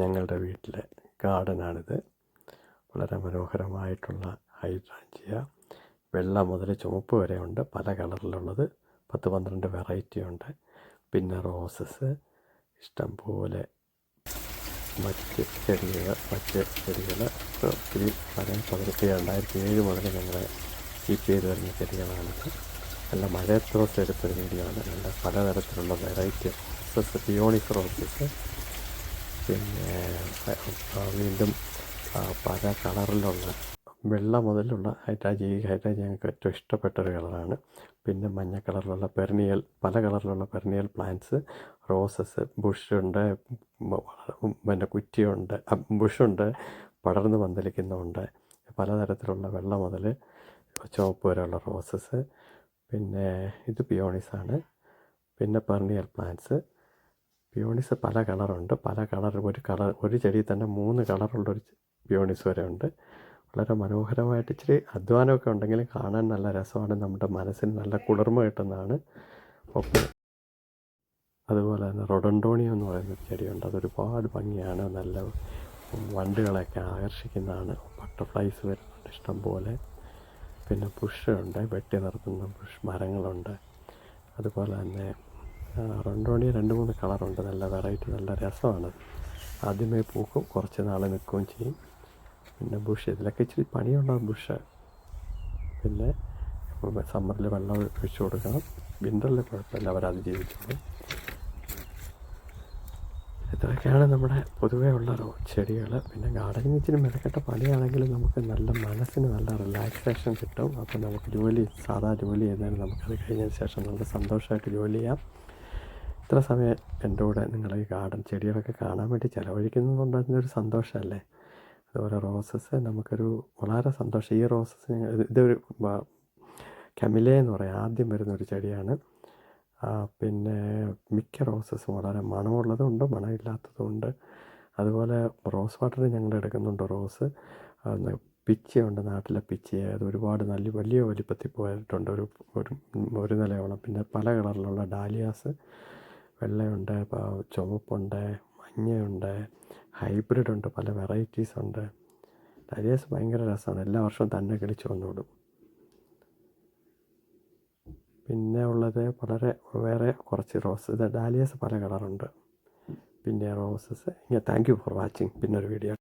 ഞങ്ങളുടെ വീട്ടിലെ ഗാർഡനാണിത്. വളരെ മനോഹരമായിട്ടുള്ള ഹൈഡ്രാഞ്ചിയ, വെള്ള മുതൽ ചുവപ്പ് വരെ ഉണ്ട്, പല കളറിലുള്ളത് 10-12 വെറൈറ്റി ഉണ്ട്. പിന്നെ റോസസ്, ഇഷ്ടംപോലെ മറ്റ് ചെടികൾ ഒത്തിരി പറയാൻ 2007 മുതൽ ഞങ്ങൾ കീപ്പ് ചെയ്ത് വരുന്ന ചെടികളാണിത്. നല്ല മഴയത്ത് റോസ് എടുത്തൊരു വീഡിയോ ആണ്. നല്ല പലതരത്തിലുള്ള വെറൈറ്റി റോസസ്, പിയോണിസ് റോസസ്, പിന്നെ വീണ്ടും പല കളറിലുള്ള വെള്ള മുതലുള്ള ഹൈഡ്രാഞ്ചിയ ഞങ്ങൾക്ക് ഏറ്റവും ഇഷ്ടപ്പെട്ടൊരു കളറാണ്. പിന്നെ മഞ്ഞ കളറിലുള്ള പെർണിയൽ, പല കളറിലുള്ള പെർണിയൽ പ്ലാന്റ്സ്, റോസസ്, ബുഷുണ്ട്, പിന്നെ കുറ്റിയുണ്ട്, ബുഷുണ്ട്, പടർന്ന് പന്തലിക്കുന്നുണ്ട്, പലതരത്തിലുള്ള വെള്ള മുതൽ ചുവപ്പ് വരെയുള്ള റോസസ്. പിന്നെ ഇത് പിയോണിസാണ്. പിന്നെ പെർണിയൽ പ്ലാന്റ്സ്. പിയോണിസ് പല കളറുണ്ട്, ഒരു ചെടിയിൽ തന്നെ 3 കളറുള്ളൊരു പിയോണിസ് വരെ ഉണ്ട്. വളരെ മനോഹരമായിട്ട് ഇച്ചിരി അധ്വാനമൊക്കെ ഉണ്ടെങ്കിലും കാണാൻ നല്ല രസമാണ്, നമ്മുടെ മനസ്സിന് നല്ല കുളിർമ കിട്ടുന്നതാണ്. അതുപോലെ തന്നെ റൊഡോണ്ടോണിയം എന്ന് പറയുന്നൊരു ചെടിയുണ്ട്, അതൊരുപാട് ഭംഗിയാണ്, നല്ല വണ്ടുകളെയൊക്കെ ആകർഷിക്കുന്നതാണ്. ബട്ടർഫ്ലൈസ് വരുന്നുണ്ട് ഇഷ്ടം പോലെ. പിന്നെ ബുഷുണ്ട്, വെട്ടി നിർത്തുന്ന ബുഷ് മരങ്ങളുണ്ട്. അതുപോലെ തന്നെ റൊഡോണ്ടോണിയം 2-3 കളറുണ്ട്, നല്ല വെറൈറ്റി, നല്ല രസമാണ്. ആദ്യമേ പൂക്കും, കുറച്ച് നാൾ നിൽക്കുകയും ചെയ്യും. പിന്നെ ബുഷ്, ഇതിലൊക്കെ ഇച്ചിരി പണിയുള്ള ബുഷ്. പിന്നെ സമ്മറിൽ വെള്ളം ഒഴിച്ചു കൊടുക്കണം, വിൻ്ററിൽ കുഴപ്പമില്ല, അവരത് ജീവിച്ചോളും. ഇത്രയൊക്കെയാണ് നമ്മുടെ പൊതുവേ ഉള്ള ചെടികൾ. പിന്നെ ഗാർഡനിങ് ഇച്ചിരി മെനക്കെട്ട പണിയാണെങ്കിലും നമുക്ക് നല്ല മനസ്സിന് നല്ല റിലാക്സേഷൻ കിട്ടും. അപ്പോൾ നമുക്ക് സാധാ ജോലി ചെയ്താൽ നമുക്കത് കഴിഞ്ഞതിന് ശേഷം നല്ല സന്തോഷമായിട്ട് ജോലി ചെയ്യാം. ഇത്ര സമയം എൻ്റെ കൂടെ നിങ്ങൾ ഈ ഗാർഡൻ ചെടികളൊക്കെ കാണാൻ വേണ്ടി ചിലവഴിക്കുന്നതുകൊണ്ടുള്ളൊരു സന്തോഷമല്ലേ. അതുപോലെ റോസസ് നമുക്കൊരു വളരെ സന്തോഷം. ഈ റോസസ് ഇതൊരു കമില എന്ന് പറയും, ആദ്യം വരുന്നൊരു ചെടിയാണ്. പിന്നെ മിക്ക റോസസും വളരെ മണമുള്ളതുണ്ട്, മണമില്ലാത്തതുണ്ട്. അതുപോലെ റോസ് വാട്ടർ ഞങ്ങൾ എടുക്കുന്നുണ്ട്. റോസ് പിച്ചിയുണ്ട്, നാട്ടിലെ പിച്ചി, അത് ഒരുപാട് വലിയ വലിപ്പത്തിൽ പോയിട്ടുണ്ട്, ഒരു നിലയോളം. പിന്നെ പല കളറിലുള്ള ഡാലിയാസ്, വെള്ളയുണ്ട്, ചുവപ്പുണ്ട്, മഞ്ഞയുണ്ട്, ഹൈബ്രിഡ് ഉണ്ട്, പല വെറൈറ്റീസ് ഉണ്ട്. ഡാലിയാസ് ഭയങ്കര രസമാണ്, എല്ലാ വർഷവും തന്നെ കിളിച്ച് വന്നോടും. പിന്നെ ഉള്ളത് വേറെ കുറച്ച് റോസ്, ഡാലിയാസ് പല കളറുണ്ട്. പിന്നെ roses. Thank you for watching. പിന്നെ ഒരു വീഡിയോ